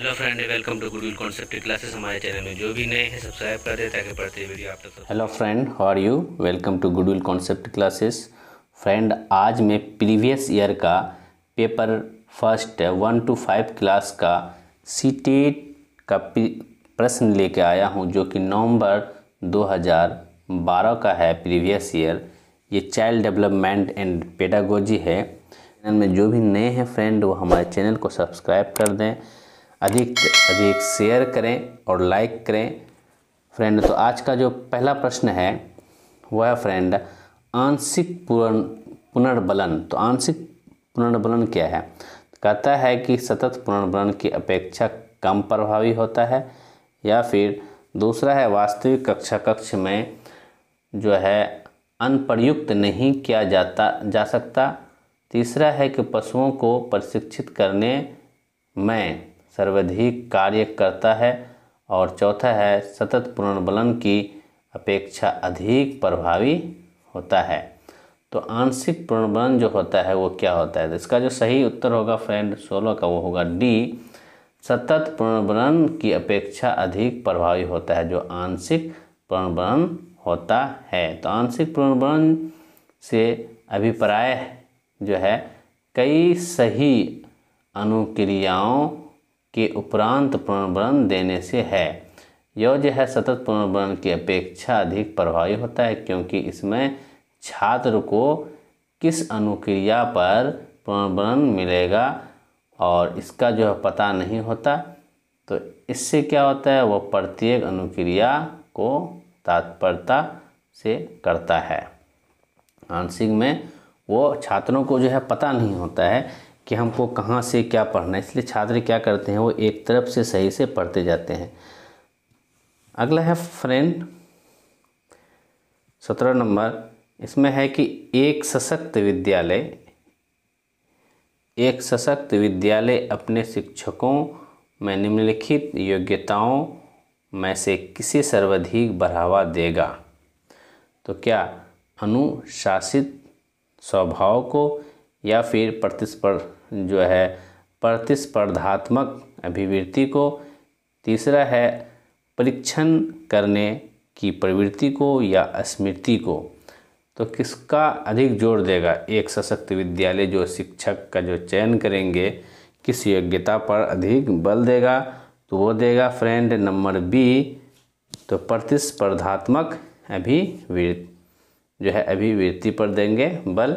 Hello friend, welcome to goodwill concept classes. हमारे channel में जो भी नए हैं सब्सक्राइब कर दें ताकि बढ़ते वीडियो आप तक। Hello friend, how are you? Welcome to goodwill concept classes. Friend, आज मैं प्रीवियस ईयर का पेपर फर्स्ट 1 to 5 क्लास का सीटेट का प्रश्न लेके आया हूं, जो कि नवंबर 2012 का है। प्रीवियस ईयर ये चाइल्ड डेवलपमेंट एंड पेडागोजी है। चैनल में जो भी नए हैं फ्रेंड, वो हमारे चैनल को सब्सक्राइब कर दें, अधिक अधिक शेयर करें और लाइक करें फ्रेंड। तो आज का जो पहला प्रश्न है वह है फ्रेंड आंशिक पुनर्बलन। तो आंशिक पुनर्बलन क्या है? कहता है कि सतत पुनर्बलन की अपेक्षा कम प्रभावी होता है, या फिर दूसरा है वास्तविक कक्ष में जो है अनप्रयुक्त नहीं किया जा सकता। तीसरा है कि पशुओं को प्रशिक्षित करने में सर्वाधिक कार्य करता है, और चौथा है सतत पुनर्बलन की अपेक्षा अधिक प्रभावी होता है। तो आंशिक पुनर्बलन जो होता है वो क्या होता है? तो इसका जो सही उत्तर होगा फ्रेंड 16 का, वो होगा डी, सतत पुनर्बलन की अपेक्षा अधिक प्रभावी होता है जो आंशिक पुनर्बलन होता है। तो आंशिक पुनर्बलन से अभिप्राय जो है कई सही अनुक्रियाओं के उपरांत पुनर्बलन देने से है। यह जो है सतत पुनर्बलन की अपेक्षा अधिक प्रभावी होता है, क्योंकि इसमें छात्र को किस अनुक्रिया पर पुनर्बलन मिलेगा और इसका जो है पता नहीं होता। तो इससे क्या होता है, वह प्रत्येक अनुक्रिया को तत्परता से करता है। आंशिक में वो छात्रों को जो है पता नहीं होता है कि हमको कहाँ से क्या पढ़ना है, इसलिए छात्र क्या करते हैं, वो एक तरफ से सही से पढ़ते जाते हैं। अगला है फ्रेंड 17 नंबर। इसमें है कि एक सशक्त विद्यालय अपने शिक्षकों में निम्नलिखित योग्यताओं में से किसे सर्वाधिक बढ़ावा देगा? तो क्या अनुशासित स्वभाव को, या फिर प्रतिस्पर्धात्मक अभिवृत्ति को, तीसरा है परीक्षण करने की प्रवृत्ति को, या स्मृति को? तो किसका अधिक जोर देगा? एक सशक्त विद्यालय जो शिक्षक का जो चयन करेंगे किस योग्यता पर अधिक बल देगा? तो वो देगा फ्रेंड नंबर बी, तो प्रतिस्पर्धात्मक अभिवृत्ति पर देंगे बल।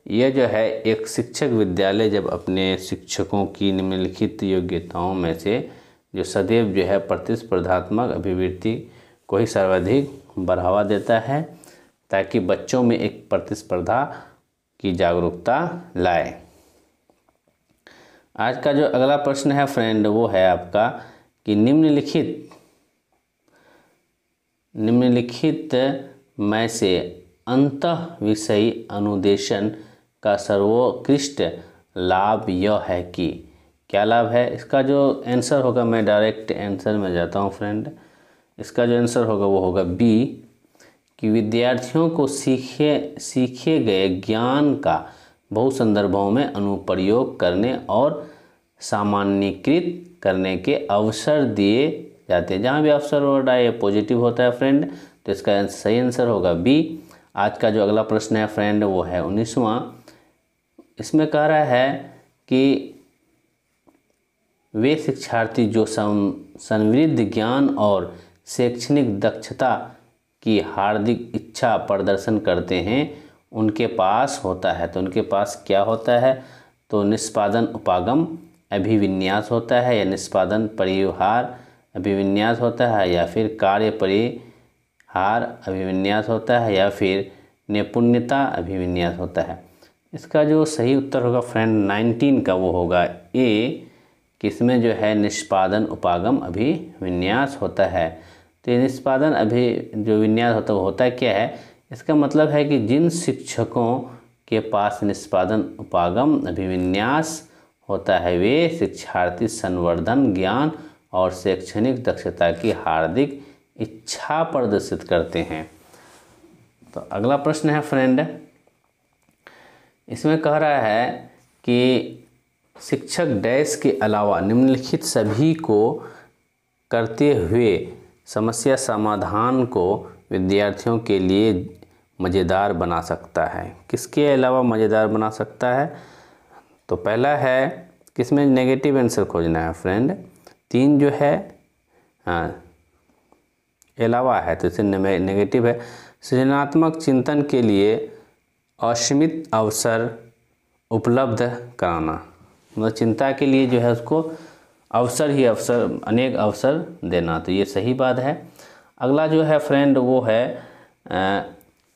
ये जो है एक शिक्षक विद्यालय जब अपने शिक्षकों की निम्नलिखित योग्यताओं में से जो सदैव जो है प्रतिस्पर्धात्मक अभिवृत्ति को ही सर्वाधिक बढ़ावा देता है, ताकि बच्चों में एक प्रतिस्पर्धा की जागरूकता लाए। आज का जो अगला प्रश्न है फ्रेंड वो है आपका कि निम्नलिखित में से अंतः विषयी अनुदेशन का सर्वोत्कृष्ट लाभ यह है कि, क्या लाभ है? इसका जो आंसर होगा, मैं डायरेक्ट आंसर में जाता हूँ फ्रेंड। इसका जो आंसर होगा वो होगा बी, कि विद्यार्थियों को सीखे गए ज्ञान का बहु संदर्भों में अनुप्रयोग करने और सामान्यीकृत करने के अवसर दिए जाते हैं। जहाँ भी अवसर वर्ड आए पॉजिटिव होता है फ्रेंड, तो इसका सही आंसर होगा बी। आज का जो अगला प्रश्न है फ्रेंड वो है 19वां। इसमें कह रहा है कि वे शिक्षार्थी जो समृद्ध ज्ञान और शैक्षणिक दक्षता की हार्दिक इच्छा प्रदर्शन करते हैं उनके पास होता है। तो उनके पास क्या होता है? तो निष्पादन उपागम अभिविन्यास होता है, या निष्पादन परिहार अभिविन्यास होता है, या फिर कार्य परिहार अभिविन्यास होता है, या फिर नैपुण्यता अभिविन्यास होता है। इसका जो सही उत्तर होगा फ्रेंड 19 का, वो होगा ए, किसमें जो है निष्पादन उपागम अभिविन्यास होता है। तो ये निष्पादन जो विन्यास होता है वो होता क्या है? इसका मतलब है कि जिन शिक्षकों के पास निष्पादन उपागम अभिविन्यास होता है वे शिक्षार्थी संवर्धन ज्ञान और शैक्षणिक दक्षता की हार्दिक इच्छा प्रदर्शित करते हैं। तो अगला प्रश्न है फ्रेंड, इसमें कह रहा है कि शिक्षक डैश के अलावा निम्नलिखित सभी को करते हुए समस्या समाधान को विद्यार्थियों के लिए मज़ेदार बना सकता है। किसके अलावा मज़ेदार बना सकता है? तो पहला है, किसमें नेगेटिव आंसर खोजना है फ्रेंड। 3 जो है अलावा है तो इसे नेगेटिव है। सृजनात्मक चिंतन के लिए असीमित अवसर उपलब्ध कराना, मतलब चिंता के लिए जो है उसको अवसर ही अवसर, अनेक अवसर देना, तो ये सही बात है। अगला जो है फ्रेंड वो है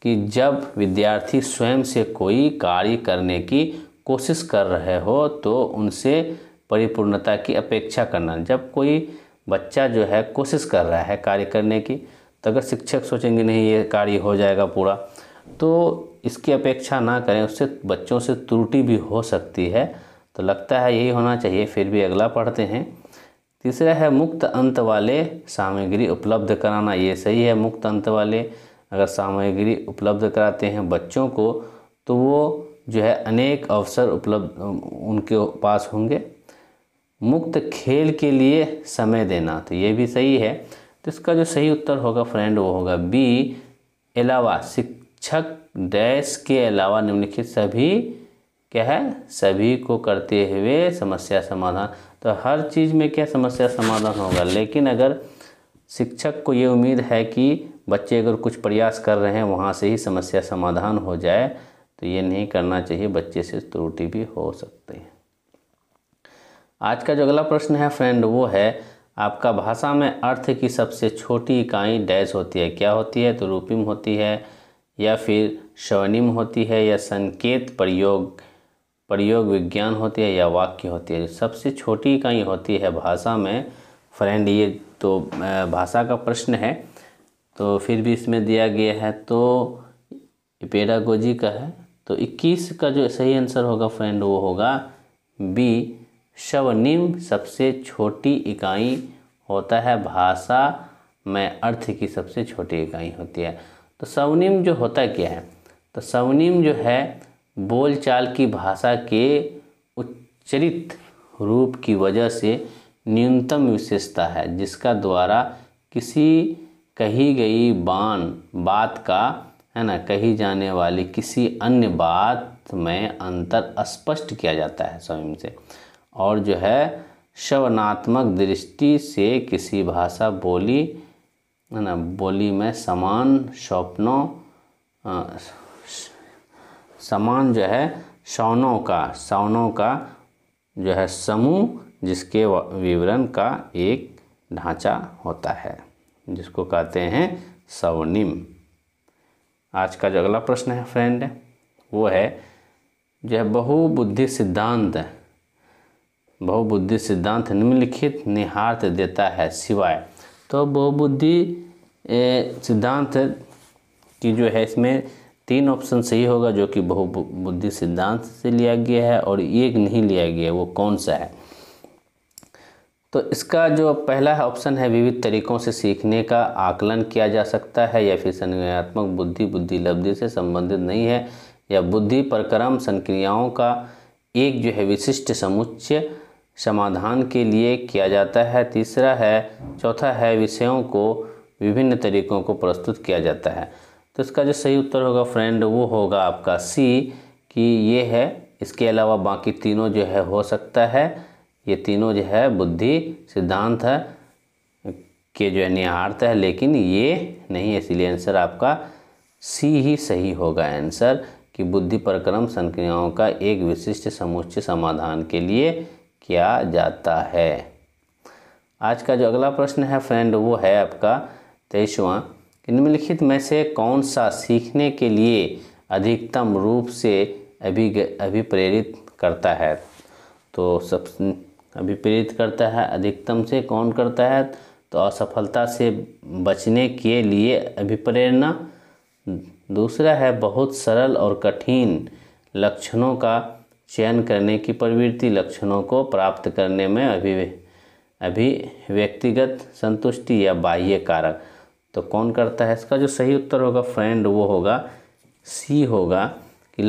कि जब विद्यार्थी स्वयं से कोई कार्य करने की कोशिश कर रहे हो तो उनसे परिपूर्णता की अपेक्षा करना। जब कोई बच्चा जो है कोशिश कर रहा है कार्य करने की, तो अगर शिक्षक सोचेंगे नहीं ये कार्य हो जाएगा पूरा, तो इसकी अपेक्षा ना करें, उससे बच्चों से त्रुटि भी हो सकती है। तो लगता है यही होना चाहिए, फिर भी अगला पढ़ते हैं। तीसरा है मुक्त अंत वाले सामग्री उपलब्ध कराना, ये सही है। मुक्त अंत वाले अगर सामग्री उपलब्ध कराते हैं बच्चों को तो वो जो है अनेक अवसर उपलब्ध उनके पास होंगे। मुक्त खेल के लिए समय देना, तो ये भी सही है। तो इसका जो सही उत्तर होगा फ्रेंड वो होगा बी, अलावा। शिक्षक डैश के अलावा निम्नलिखित सभी क्या है, सभी को करते हुए समस्या समाधान। तो हर चीज़ में क्या समस्या समाधान होगा, लेकिन अगर शिक्षक को ये उम्मीद है कि बच्चे अगर कुछ प्रयास कर रहे हैं वहाँ से ही समस्या समाधान हो जाए, तो ये नहीं करना चाहिए, बच्चे से त्रुटि भी हो सकती है। आज का जो अगला प्रश्न है फ्रेंड वो है आपका, भाषा में अर्थ की सबसे छोटी इकाई डैश होती है। क्या होती है? तो रूपिम होती है, या फिर स्वनिम होती है, या संकेत प्रयोग विज्ञान होती है, या वाक्य होती है। सबसे छोटी इकाई होती है भाषा में फ्रेंड, ये तो भाषा का प्रश्न है तो फिर भी इसमें दिया गया है, तो पेडागोजी का है। तो 21 का जो सही आंसर होगा फ्रेंड वो होगा बी, स्वनिम सबसे छोटी इकाई होता है, भाषा में अर्थ की सबसे छोटी इकाई होती है। तो स्वनिम जो होता क्या है? तो स्वनिम जो है बोलचाल की भाषा के उच्चरित रूप की वजह से न्यूनतम विशेषता है, जिसका द्वारा किसी कही गई बात का है ना, कही जाने वाली किसी अन्य बात में अंतर स्पष्ट किया जाता है स्वयं से। और जो है श्रवणात्मक दृष्टि से किसी भाषा बोली है ना, बोली में समान जो है सौनों का जो है समूह, जिसके विवरण का एक ढांचा होता है, जिसको कहते हैं स्वनिम। आज का जो अगला प्रश्न है फ्रेंड वो है जो है बहुबुद्धि सिद्धांत निम्नलिखित निहितार्थ देता है सिवाय। तो बहुबुद्धि सिद्धांत की जो है इसमें 3 ऑप्शन सही होगा, जो कि बहुबुद्धि सिद्धांत से लिया गया है, और एक नहीं लिया गया, वो कौन सा है? तो इसका जो पहला ऑप्शन है, विविध तरीकों से सीखने का आकलन किया जा सकता है, या फिर संज्ञानात्मक बुद्धि लब्धि से संबंधित नहीं है, या बुद्धि प्रक्रम संक्रियाओं का एक जो है विशिष्ट समुच्चय समाधान के लिए किया जाता है। चौथा है विषयों को विभिन्न तरीकों को प्रस्तुत किया जाता है। तो इसका जो सही उत्तर होगा फ्रेंड वो होगा आपका सी, कि ये है। इसके अलावा बाकी तीनों जो है हो सकता है, ये तीनों जो है बुद्धि सिद्धांत है के जो है निहितार्थ है, लेकिन ये नहीं है, इसलिए आंसर आपका सी ही सही होगा आंसर, कि बुद्धि प्रक्रम संक्रियाओं का एक विशिष्ट समुच्चय समाधान के लिए किया जाता है। आज का जो अगला प्रश्न है फ्रेंड वो है आपका 23वां, निम्नलिखित में से कौन सा सीखने के लिए अधिकतम रूप से अभिप्रेरित करता है? तो सब अभिप्रेरित करता है अधिकतम से, कौन करता है? तो असफलता से बचने के लिए अभिप्रेरणा। दूसरा है बहुत सरल और कठिन लक्षणों का चयन करने की प्रवृत्ति, लक्षणों को प्राप्त करने में व्यक्तिगत संतुष्टि या बाह्य कारक। तो कौन करता है? इसका जो सही उत्तर होगा फ्रेंड वो होगा सी होगा, कि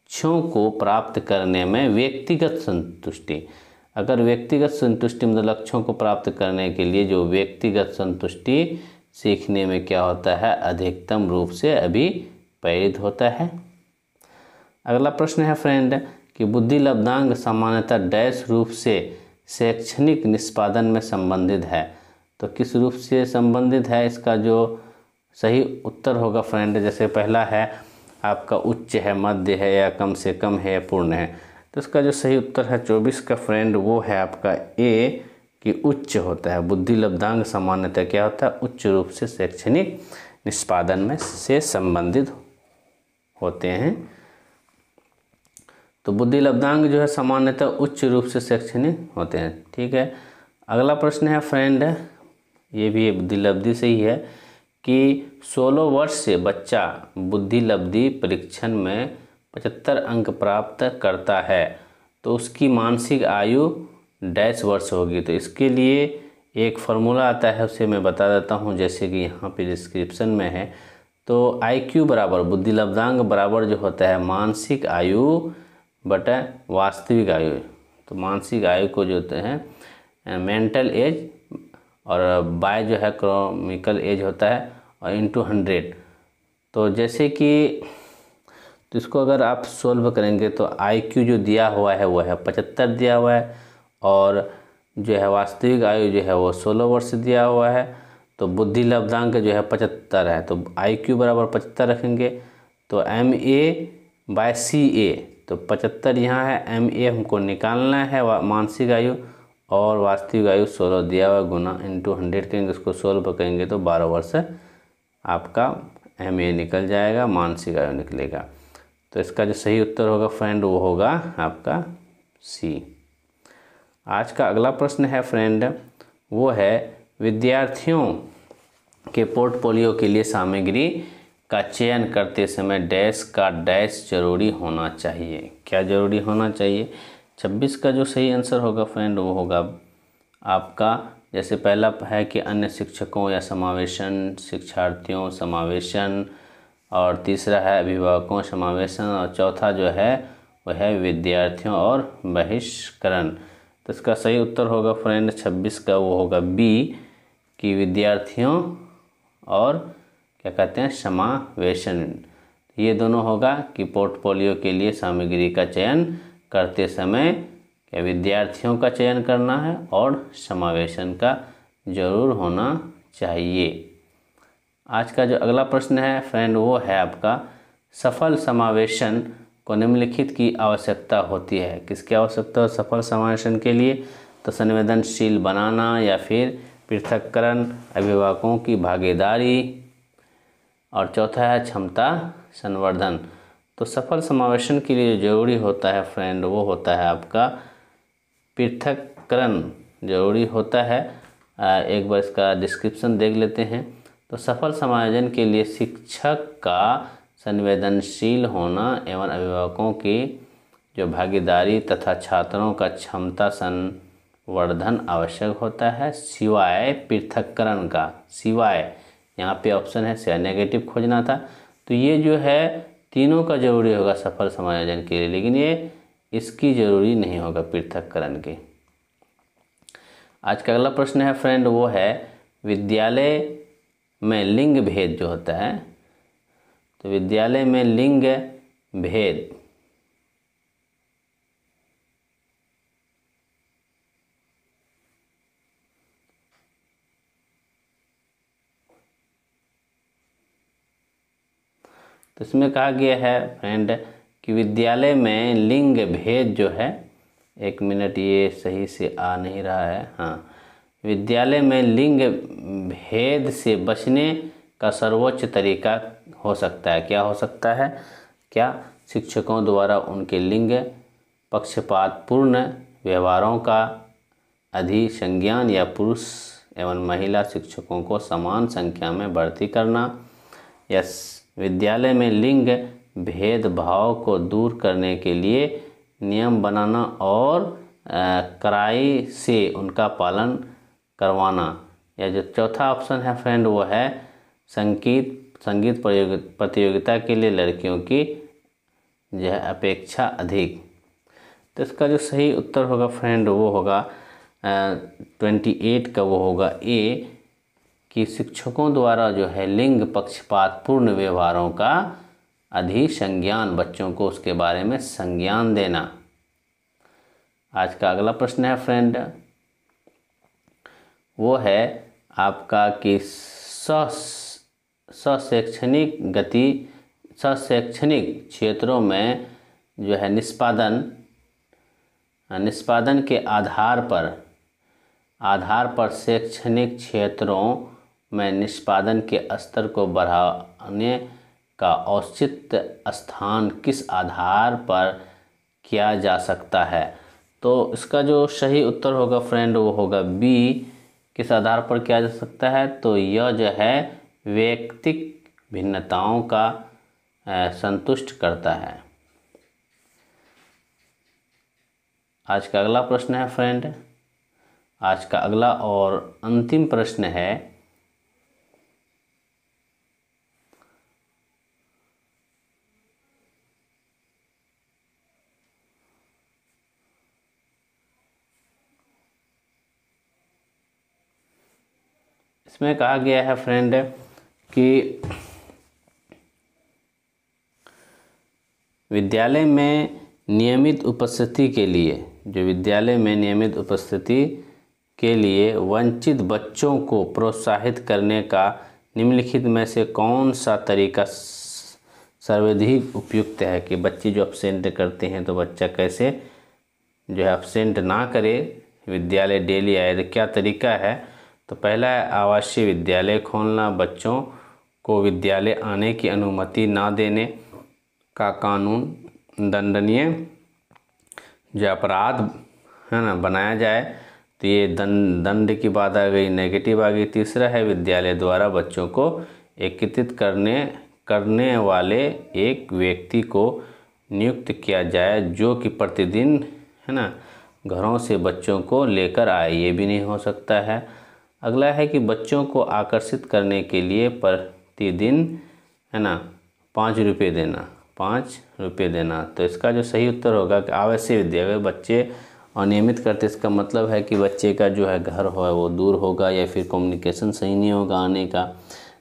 लक्ष्यों को प्राप्त करने में व्यक्तिगत संतुष्टि। अगर व्यक्तिगत संतुष्टि मतलब लक्ष्यों को प्राप्त करने के लिए जो व्यक्तिगत संतुष्टि सीखने में क्या होता है, अधिकतम रूप से अभिप्रेरित होता है। अगला प्रश्न है फ्रेंड कि बुद्धि लब्धांक सामान्यतः डैश रूप से शैक्षणिक निष्पादन में संबंधित है। तो किस रूप से संबंधित है, इसका जो सही उत्तर होगा फ्रेंड, जैसे पहला है आपका उच्च है, मध्य है, या कम से कम है, या पूर्ण है। तो इसका जो सही उत्तर है 24 का फ्रेंड वो है आपका ए कि उच्च होता है। बुद्धि लब्धांक सामान्यतः क्या होता है, उच्च रूप से शैक्षणिक निष्पादन में से संबंधित होते हैं। तो बुद्धि लब्धांक जो है सामान्यतः उच्च रूप से शैक्षणिक होते हैं। ठीक है। अगला प्रश्न है फ्रेंड, ये भी बुद्धि लब्धि से ही है कि 16 वर्ष से बच्चा बुद्धि लब्धि परीक्षण में 75 अंक प्राप्त करता है तो उसकी मानसिक आयु डैश वर्ष होगी। तो इसके लिए एक फार्मूला आता है, उसे मैं बता देता हूँ, जैसे कि यहाँ पे डिस्क्रिप्शन में है। तो IQ बराबर बुद्धि लब्धांक बराबर जो होता है मानसिक आयु बटा वास्तविक आयु। तो मानसिक आयु को जो होते हैं मेंटल एज और बाय जो है क्रॉनिकल एज होता है और इंटू 100। तो जैसे कि तो इसको अगर आप सोल्व करेंगे तो IQ जो दिया हुआ है वो है 75 दिया हुआ है और जो है वास्तविक आयु जो है वो 16 वर्ष दिया हुआ है। तो बुद्धि लब्धांक जो है 75 है, तो IQ बराबर 75 रखेंगे। तो MA/CA, तो 75 यहाँ है, MA हमको निकालना है मानसिक आयु, और वास्तविक आयु 16 दिया हुआ गुना इंटू 100 करेंगे, उसको सोल्व करेंगे तो 12 वर्ष आपका MA निकल जाएगा, मानसिक आयु निकलेगा। तो इसका जो सही उत्तर होगा फ्रेंड वो होगा आपका C। आज का अगला प्रश्न है फ्रेंड, वो है विद्यार्थियों के पोर्टफोलियो के लिए सामग्री का चयन करते समय डैश का डैश जरूरी होना चाहिए। क्या जरूरी होना चाहिए? 26 का जो सही आंसर होगा फ्रेंड वो होगा आपका, जैसे पहला है कि अन्य शिक्षकों या समावेशन, शिक्षार्थियों समावेशन, और तीसरा है अभिभावकों समावेशन, और चौथा जो है वह है विद्यार्थियों और बहिष्करण। तो इसका सही उत्तर होगा फ्रेंड 26 का वो होगा B कि विद्यार्थियों और क्या कहते हैं समावेशन। ये दोनों होगा कि पोर्टफोलियो के लिए सामग्री का चयन करते समय क्या विद्यार्थियों का चयन करना है और समावेशन का जरूर होना चाहिए। आज का जो अगला प्रश्न है फ्रेंड वो है आपका, सफल समावेशन को निम्नलिखित की आवश्यकता होती है। किसकी आवश्यकता है सफल समावेशन के लिए? तो संवेदनशील बनाना, या फिर पृथक्करण, अभिभावकों की भागीदारी, और चौथा है क्षमता संवर्धन। तो सफल समावेशन के लिए जरूरी होता है फ्रेंड वो होता है आपका पृथक्करण जरूरी होता है। एक बार इसका डिस्क्रिप्शन देख लेते हैं। तो सफल समायोजन के लिए शिक्षक का संवेदनशील होना एवं अभिभावकों की जो भागीदारी तथा छात्रों का क्षमता संवर्धन आवश्यक होता है, सिवाय पृथक्करण का। सिवाय यहाँ पे ऑप्शन है से नेगेटिव खोजना था। तो ये जो है तीनों का जरूरी होगा सफल समायोजन के लिए, लेकिन ये इसकी जरूरी नहीं होगा पृथक्करण की। आज का अगला प्रश्न है फ्रेंड वो है, विद्यालय में लिंग भेद जो होता है, तो विद्यालय में लिंग भेद तो इसमें कहा गया है फ्रेंड कि विद्यालय में लिंग भेद जो है, एक मिनट ये सही से आ नहीं रहा है, हाँ, विद्यालय में लिंग भेद से बचने का सर्वोच्च तरीका हो सकता है। क्या हो सकता है? क्या शिक्षकों द्वारा उनके लिंग पक्षपातपूर्ण व्यवहारों का अधिसंज्ञान, या पुरुष एवं महिला शिक्षकों को समान संख्या में भर्ती करना, या विद्यालय में लिंग भेदभाव को दूर करने के लिए नियम बनाना और कड़ाई से उनका पालन करवाना, या जो चौथा ऑप्शन है फ्रेंड वो है संगीत प्रतियोगिता के लिए लड़कियों की जो है अपेक्षा अधिक। तो इसका जो सही उत्तर होगा फ्रेंड वो होगा 28 का वो होगा ए, कि शिक्षकों द्वारा जो है लिंग पक्षपातपूर्ण व्यवहारों का अधिसंज्ञान, बच्चों को उसके बारे में संज्ञान देना। आज का अगला प्रश्न है फ्रेंड, वो है आपका कि सशैक्षणिक क्षेत्रों में जो है निष्पादन के आधार पर शैक्षणिक क्षेत्रों में निष्पादन के स्तर को बढ़ाने का औचित्य स्थान किस आधार पर किया जा सकता है। तो इसका जो सही उत्तर होगा फ्रेंड वो होगा बी, किस आधार पर किया जा सकता है। तो यह जो है वैयक्तिक भिन्नताओं का संतुष्ट करता है। आज का अगला प्रश्न है फ्रेंड, आज का अगला और अंतिम प्रश्न है, इसमें कहा गया है फ्रेंड कि विद्यालय में नियमित उपस्थिति के लिए वंचित बच्चों को प्रोत्साहित करने का निम्नलिखित में से कौन सा तरीका सर्वाधिक उपयुक्त है। कि बच्चे जो अपसेंट करते हैं तो बच्चा कैसे जो है अपसेंट ना करे, विद्यालय डेली आए, तो क्या तरीका है। तो पहला है आवासीय विद्यालय खोलना, बच्चों को विद्यालय आने की अनुमति ना देने का कानून, दंडनीय जो अपराध है ना बनाया जाए, तो ये दंड की बात आ गई, नेगेटिव आ गई। तीसरा है विद्यालय द्वारा बच्चों को एकत्रित करने वाले एक व्यक्ति को नियुक्त किया जाए जो कि प्रतिदिन है ना घरों से बच्चों को लेकर आए, ये भी नहीं हो सकता है। अगला है कि बच्चों को आकर्षित करने के लिए प्रतिदिन है ना 5 रुपये देना। तो इसका जो सही उत्तर होगा कि आवासीय विद्यालय, बच्चे अनियमित करते, इसका मतलब है कि बच्चे का जो है घर हो वो दूर होगा या फिर कम्युनिकेशन सही नहीं होगा आने का।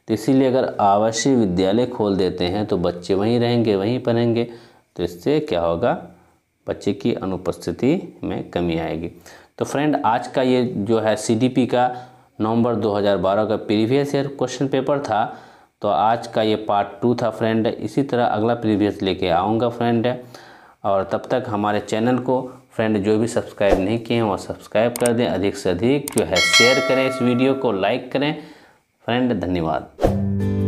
तो इसीलिए अगर आवासीय विद्यालय खोल देते हैं तो बच्चे वहीं रहेंगे, वहीं पढ़ेंगे, तो इससे क्या होगा, बच्चे की अनुपस्थिति में कमी आएगी। तो फ्रेंड आज का ये जो है CDP का नवंबर 2012 का प्रीवियस ईयर क्वेश्चन पेपर था। तो आज का ये पार्ट 2 था फ्रेंड। इसी तरह अगला प्रीवियस लेके आऊँगा फ्रेंड। और तब तक हमारे चैनल को फ्रेंड जो भी सब्सक्राइब नहीं किए हैं वो सब्सक्राइब कर दें, अधिक से अधिक जो है शेयर करें, इस वीडियो को लाइक करें फ्रेंड। धन्यवाद।